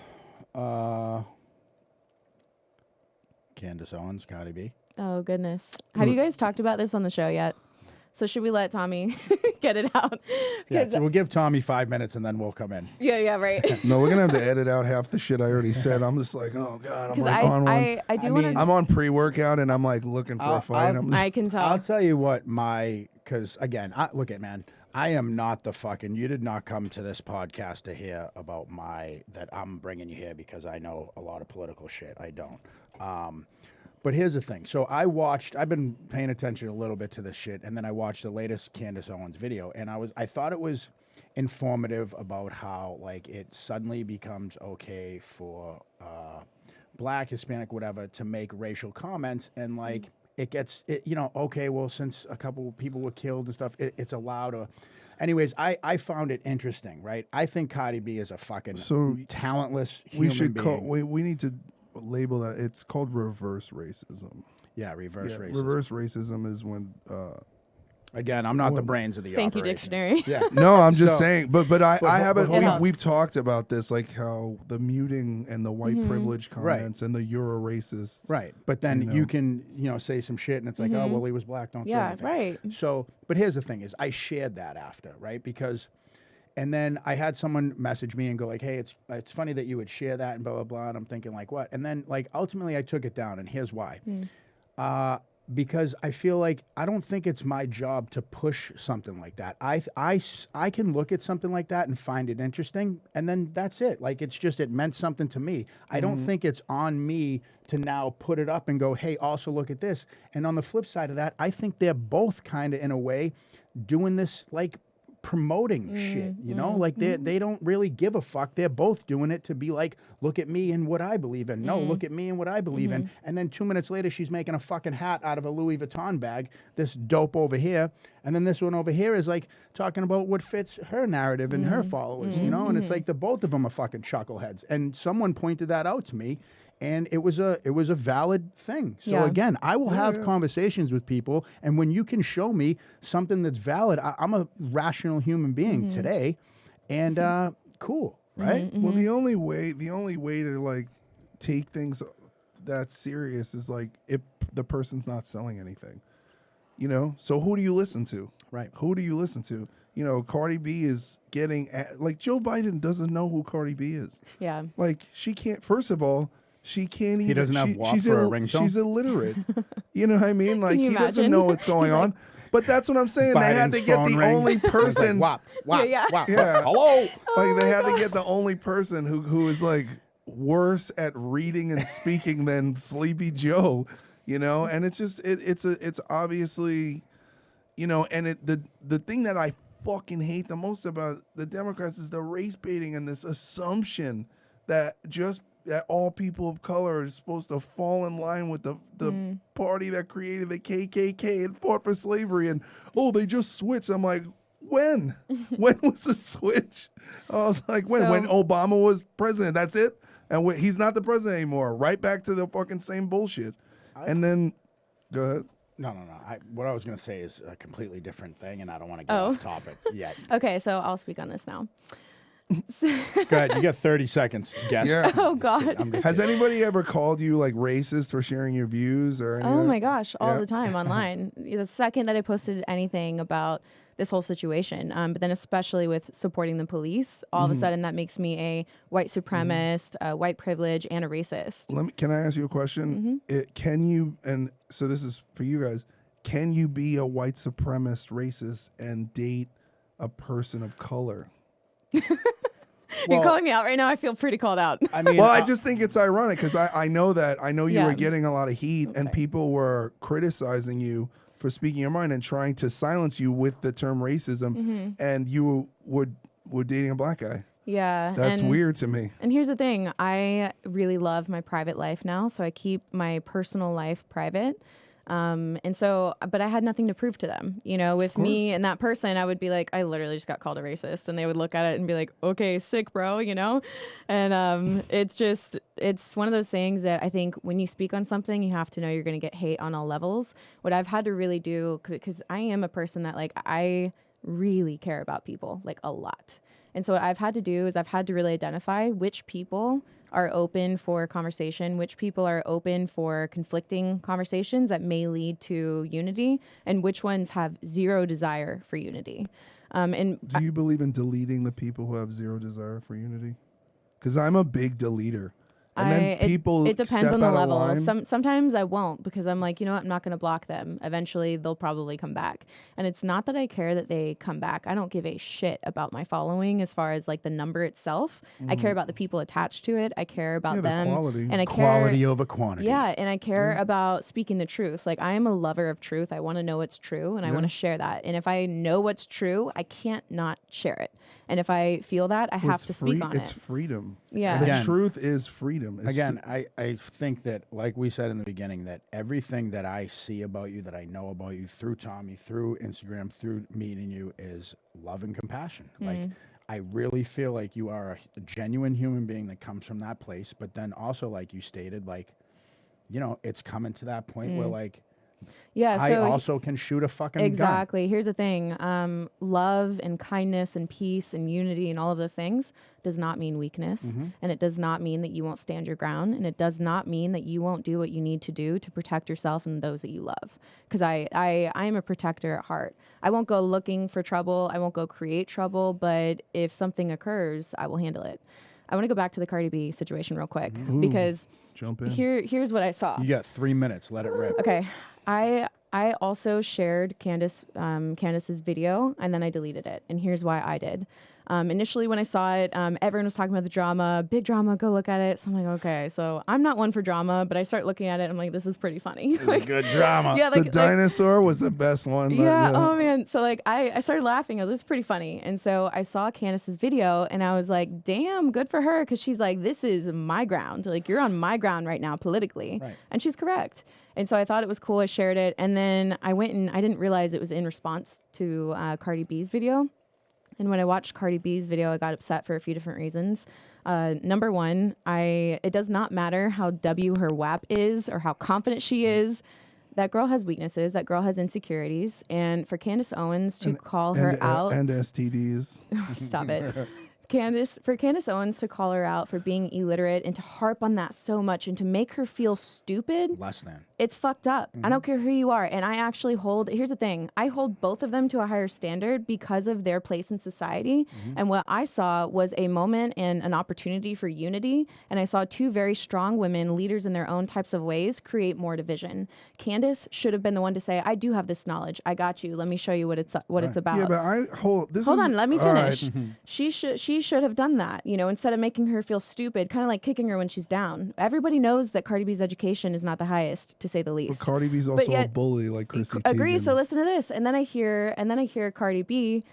Candace Owens, Cardi B. Oh, goodness. Have you guys talked about this on the show yet? So should we let Tommy get it out? Yeah, so we'll give Tommy 5 minutes and then we'll come in. Yeah, right. No, we're going to have to edit out half the shit I already said. I'm just like, oh, God. I'm like on one. I want to. I'm on pre-workout and I'm like looking for a fight. I can tell. I'll tell you what because again, look at man, I am not the fucking, you did not come to this podcast to hear about that I'm bringing you here because I know a lot of political shit. I don't. But here's the thing. So I've been paying attention a little bit to this shit, and then I watched the latest Candace Owens video, and I thought it was informative about how like it suddenly becomes okay for Black, Hispanic, whatever, to make racial comments, and like it gets okay, well, since a couple people were killed and stuff, it's allowed to. Anyways, I found it interesting, right? I think Cardi B is a fucking talentless human being. We need to label that. It's called reverse racism. Yeah, reverse racism. Reverse racism is when again, I'm not the brains of the Thank operation. you, dictionary. Yeah. No, I'm just saying. But I hold we've talked about this, like how the muting and the white privilege comments and the you're a racist. Right. But then you can, say some shit and it's like, oh well, he was black, don't say anything. Right. So but here's the thing is I shared that after, right? Because and then I had someone message me and go like, hey, it's funny that you would share that and blah, blah, blah. And I'm thinking like, what? And then like, ultimately I took it down and here's why. because I feel like I don't think it's my job to push something like that. I can look at something like that and find it interesting, and then that's it. Like, it's just, it meant something to me. I don't think it's on me to now put it up and go, hey, also look at this. And on the flip side of that, I think they're both kind of, in a way, doing this, like, promoting shit, you know, like they don't really give a fuck. They're both doing it to be like, look at me and what I believe in. No, look at me and what I believe in. And then 2 minutes later, she's making a fucking hat out of a Louis Vuitton bag, this dope over here. And then this one over here is like talking about what fits her narrative and her followers, you know? And it's like the both of them are fucking chuckleheads. And someone pointed that out to me. And it was a valid thing. So again, I will have conversations with people, and when you can show me something that's valid, I'm a rational human being today, and cool, right? Well, the only way to like take things that serious is like if the person's not selling anything, you know. So who do you listen to? Right. Who do you listen to? You know, Cardi B is getting like Joe Biden doesn't know who Cardi B is. Yeah. Like she can't. First of all. She can't even. He doesn't have WAP for a ringtone? She's illiterate. You know what I mean? Like, you he doesn't imagine? know what's going on. But that's what I'm saying. They had to Biden's get phone the rings. only It's like, person. wop, wop, Yeah. wop, Yeah. hello. Like, they had to get the only person who is like worse at reading and speaking than Sleepy Joe. You know, and it's just it's obviously, you know, and the thing that I fucking hate the most about the Democrats is the race baiting and this assumption that all people of color are supposed to fall in line with the party that created the KKK and fought for slavery, and they just switched. I'm like, when was the switch? I was like, when Obama was president, that's it, and he's not the president anymore. Right back to the fucking same bullshit. And then, go ahead. No. What I was going to say is a completely different thing, and I don't want to get off topic yet. Okay, so I'll speak on this now. Go ahead. You got 30 seconds. Guess. Yeah. Oh, God. Has anybody ever called you like racist for sharing your views or anything? Oh my gosh, all Yeah. the time online. The second that I posted anything about this whole situation, but then especially with supporting the police, all of a sudden that makes me a white supremacist, a white privilege, and a racist. Can I ask you a question? Can you, and so this is for you guys, can you be a white supremacist racist and date a person of color? You're calling me out right now. I feel pretty called out. I mean, Well, I just think it's ironic because I know you Yeah. were getting a lot of heat and Okay. people were criticizing you for speaking your mind and trying to silence you with the term racism, and you were dating a black guy. Yeah. That's and, weird to me. And here's the thing. I really love my private life now, so I keep my personal life private. And so, but I had nothing to prove to them, you know, with me and that person, I would be like, I literally just got called a racist, and they would look at it and be like, okay, sick, bro, you know? And, it's one of those things that I think when you speak on something, you have to know you're going to get hate on all levels. What I've had to really do, because I am a person that like, I really care about people, like a lot. And so what I've had to do is I've had to really identify which people are open for conversation, which people are open for conflicting conversations that may lead to unity, and which ones have zero desire for unity. And Do you believe in deleting the people who have zero desire for unity? Because I'm a big deleter. And then people it depends step on the out of level. line. Sometimes I won't, because I'm like, you know what, I'm not going to block them. Eventually they'll probably come back. And it's not that I care that they come back. I don't give a shit about my following as far as like the number itself. I care about the people attached to it. I care about the them. quality. And I quality care, over quantity. yeah, and I care about speaking the truth. Like, I am a lover of truth. I want to know what's true, and I want to share that. And if I know what's true, I can't not share it. And if I feel that, I have to speak on It's it. freedom. Yeah. And the Again- truth is freedom. It's Again, I think that, like we said in the beginning, that everything that I see about you, that I know about you through Tommy, through Instagram, through meeting you, is love and compassion. Like, I really feel like you are a genuine human being that comes from that place. But then also, like you stated, like, you know, it's coming to that point where, like, Yeah, I so also can shoot a fucking gun. exactly. Here's the thing. Love and kindness and peace and unity and all of those things does not mean weakness. And it does not mean that you won't stand your ground. And it does not mean that you won't do what you need to do to protect yourself and those that you love. Because I am a protector at heart. I won't go looking for trouble. I won't go create trouble. But if something occurs, I will handle it. I want to go back to the Cardi B situation real quick because Jump in. here's what I saw. You got 3 minutes. Let it rip. Okay, I also shared Candace's video, and then I deleted it. And here's why I did. Initially, when I saw it, everyone was talking about the drama, big drama, go look at it. So I'm like, okay, so I'm not one for drama, but I start looking at it. I'm like, this is pretty funny. Like, good drama. Yeah, The dinosaur was the best one. yeah, oh man. So like I started laughing. I was, this is pretty funny. And so I saw Candace's video and I was like, damn, good for her. Cause she's like, this is my ground. Like you're on my ground right now politically. Right. And she's correct. And so I thought it was cool. I shared it. And then I went and I didn't realize it was in response to Cardi B's video. And when I watched Cardi B's video, I got upset for a few different reasons. Number one, it does not matter how W her WAP is or how confident she is. That girl has weaknesses. That girl has insecurities. And for Candace Owens to call her out. And STDs. Stop it. For Candace Owens to call her out for being illiterate and to harp on that so much and to make her feel stupid. Less than. It's fucked up. I don't care who you are. And I actually here's the thing. I hold both of them to a higher standard because of their place in society. And what I saw was a moment and an opportunity for unity. And I saw two very strong women, leaders in their own types of ways, create more division. Candace should have been the one to say, I do have this knowledge. I got you. Let me show you what it's about. Yeah, but hold on, let me finish. Right. She should have done that, instead of making her feel stupid, kind of like kicking her when she's down. Everybody knows that Cardi B's education is not the highest, to say the least. But Cardi B's also a bully, like Chrissy Teigen. Agree. So listen to this, and then I hear Cardi B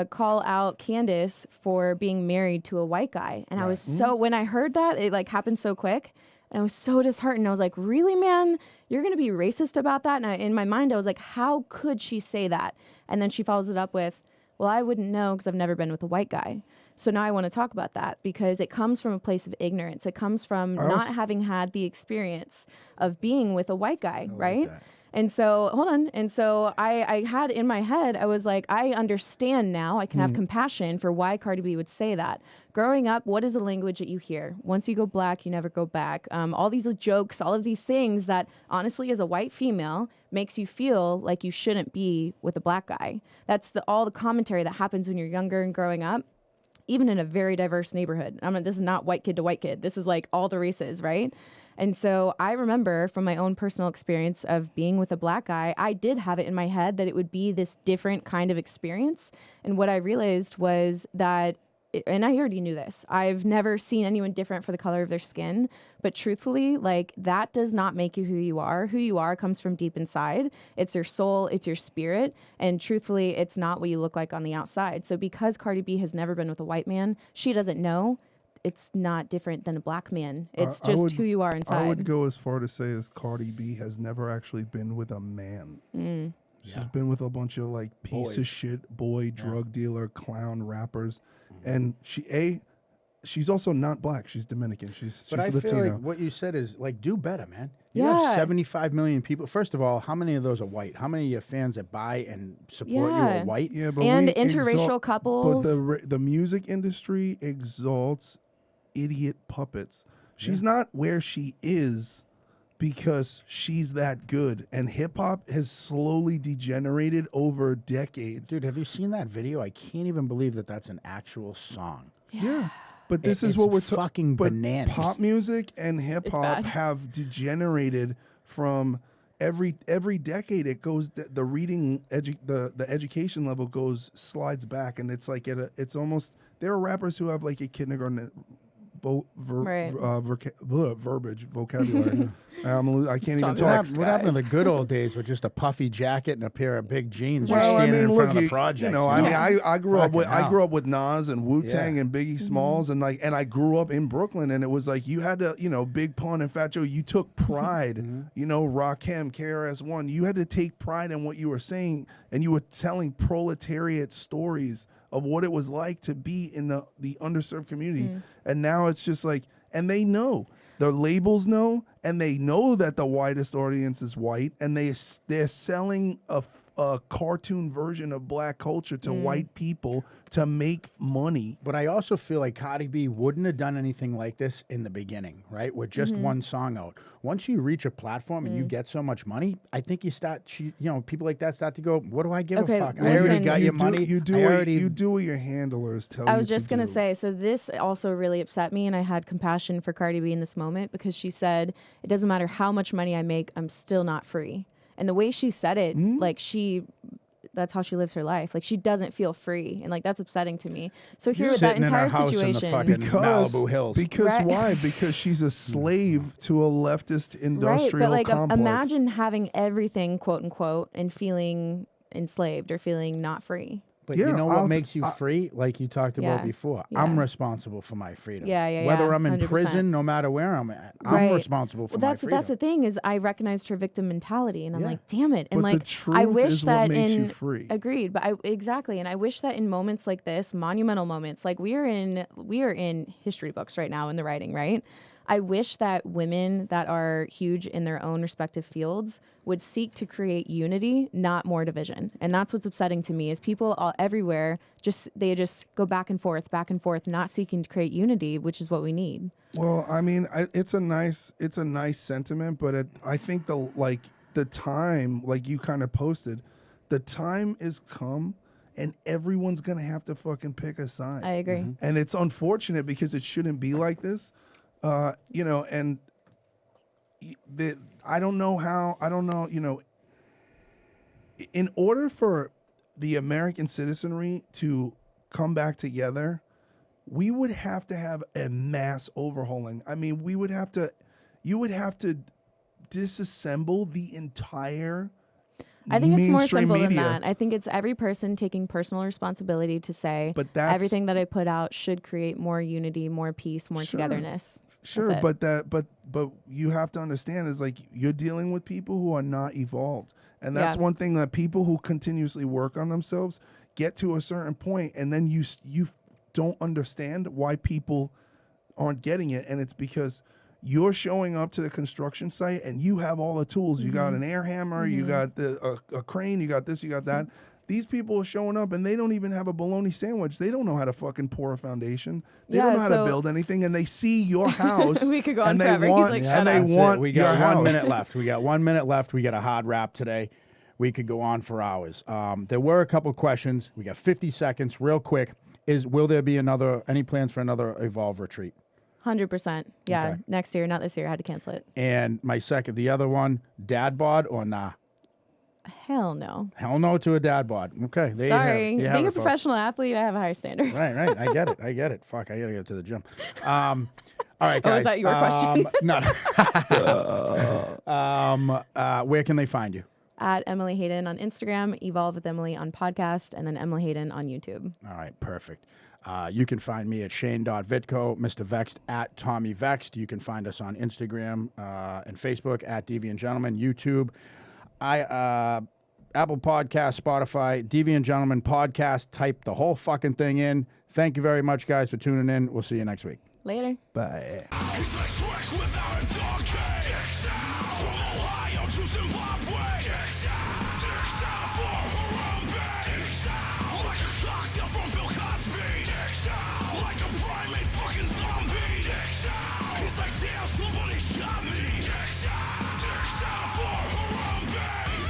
call out Candace for being married to a white guy, and I was when I heard that, it like happened so quick, and I was so disheartened. I was like, really, man, you're gonna be racist about that? And in my mind, I was like, how could she say that? And then she follows it up with, well, I wouldn't know because I've never been with a white guy. So now I want to talk about that because it comes from a place of ignorance. It comes from not having had the experience of being with a white guy, right? Like and so, hold on. And so I had in my head, I was like, I understand now. I can have compassion for why Cardi B would say that. Growing up, what is the language that you hear? Once you go black, you never go back. All these jokes, all of these things that honestly, as a white female, makes you feel like you shouldn't be with a black guy. That's all the commentary that happens when you're younger and growing up. Even in a very diverse neighborhood. This is not white kid to white kid. This is like all the races, right? And so I remember from my own personal experience of being with a black guy, I did have it in my head that it would be this different kind of experience. And what I realized was that, and I already knew this, I've never seen anyone different for the color of their skin. But truthfully, like that does not make you who you are. Who you are comes from deep inside. It's your soul, it's your spirit. And truthfully, it's not what you look like on the outside. So because Cardi B has never been with a white man, she doesn't know. It's not different than a black man. It's just who you are inside. I would go as far to say as Cardi B has never actually been with a man. She's been with a bunch of like piece of shit boy, drug dealer, clown rappers. And she's also not black. She's Dominican. She's But I Latino. feel like what you said is like, do better, man. You Yeah. have 75 million people. First of all, how many of those are white? How many of your fans that buy and support you are white? Yeah, but And we interracial couples. But the music industry exalts idiot puppets. She's not where she is because she's that good. And hip hop has slowly degenerated over decades. Dude, have you seen that video? I can't even believe that that's an actual song. Yeah. But this is It's what we're fucking but bananas. Pop music and hip hop bad. have degenerated from every decade. It goes the reading the education level slides back, and it's like it's almost there are rappers who have like a kindergarten verbiage vocabulary. I can't even talk. What happened to the good old days with just a puffy jacket and a pair of big jeans just Well, I standing mean, in front look, of the projects? I grew up with Fucking I grew up with Nas and Wu-Tang Yeah. and Biggie Smalls and I grew up in Brooklyn, and it was like you had to, Big Pun and Fat Joe, you took pride, Rakim, KRS-One, you had to take pride in what you were saying, and you were telling proletariat stories of what it was like to be in the underserved community. And now it's just like, and they know. The labels know, and they know that the widest audience is white, and they're selling a cartoon version of black culture to white people to make money. But I also feel like Cardi B wouldn't have done anything like this in the beginning, right? With just one song out. Once you reach a platform and you get so much money, I think people like that start to go, what do I give a fuck? I already got your money. You do what your handlers tell you. I was just going to say, so this also really upset me, and I had compassion for Cardi B in this moment because she said, it doesn't matter how much money I make, I'm still not free. And the way she said it, like that's how she lives her life. Like she doesn't feel free, and like that's upsetting to me. So here with that entire situation, Malibu Hills. Because why? Because she's a slave to a leftist industrial right, but like complex. imagine having everything, quote unquote, and feeling enslaved or feeling not free. But you know what makes you free? Like you talked about before. Yeah. I'm responsible for my freedom. Yeah. Whether I'm in 100%. prison, no matter where I'm at, I'm responsible for my freedom. That's the thing is I recognized her victim mentality, and I'm like, damn it. And but like, the truth I wish is that what makes you free. Agreed. But exactly. And I wish that in moments like this, monumental moments, like we are in history books right now in the writing, right? I wish that women that are huge in their own respective fields would seek to create unity, not more division. And that's what's upsetting to me is people everywhere they just go back and forth, not seeking to create unity, which is what we need. Well, I mean, it's a nice sentiment, but I think the time, like you kind of posted, the time is come. And everyone's gonna have to fucking pick a side. I agree. And it's unfortunate because it shouldn't be like this. And I don't know, in order for the American citizenry to come back together, we would have to have a mass overhauling. I mean, you would have to disassemble the entire I think it's more simple media. than that. I think it's every person taking personal responsibility to say everything that I put out should create more unity, more peace, more togetherness. Sure, but you have to understand is like you're dealing with people who are not evolved. And that's one thing that people who continuously work on themselves get to a certain point, and then you don't understand why people aren't getting it, and it's because you're showing up to the construction site and you have all the tools. You got an air hammer, you got a crane, you got this, you got that. These people are showing up and they don't even have a bologna sandwich. They don't know how to fucking pour a foundation. They don't know how to build anything. And they see your house. We could go on and they forever. Want, He's like, and they want We got your 1 house. minute left. We got 1 minute left. We got a hard wrap today. We could go on for hours. There were a couple questions. We got 50 seconds real quick. Will there be any plans for another Evolve retreat? 100%. Yeah. Okay. Next year, not this year. I had to cancel it. And the other one, dad bod or nah? Hell no. Hell no to a dad bod. Okay. There Sorry. you have Being it, a folks. professional athlete, I have a higher standard. Right. I get it. Fuck, I gotta go to the gym. All right, guys. Oh, is that your question? No. Where can they find you? At Emily Hayden on Instagram, Evolve with Emily on podcast, and then Emily Hayden on YouTube. All right, perfect. You can find me at Shane.Vitko, Mr. Vext at Tommy Vext. You can find us on Instagram and Facebook at Deviant Gentleman, YouTube, Apple Podcast, Spotify, Deviant Gentleman Podcast. Type the whole fucking thing in. Thank you very much, guys, for tuning in. We'll see you next week. Later. Bye. He's like Shrek without a dog.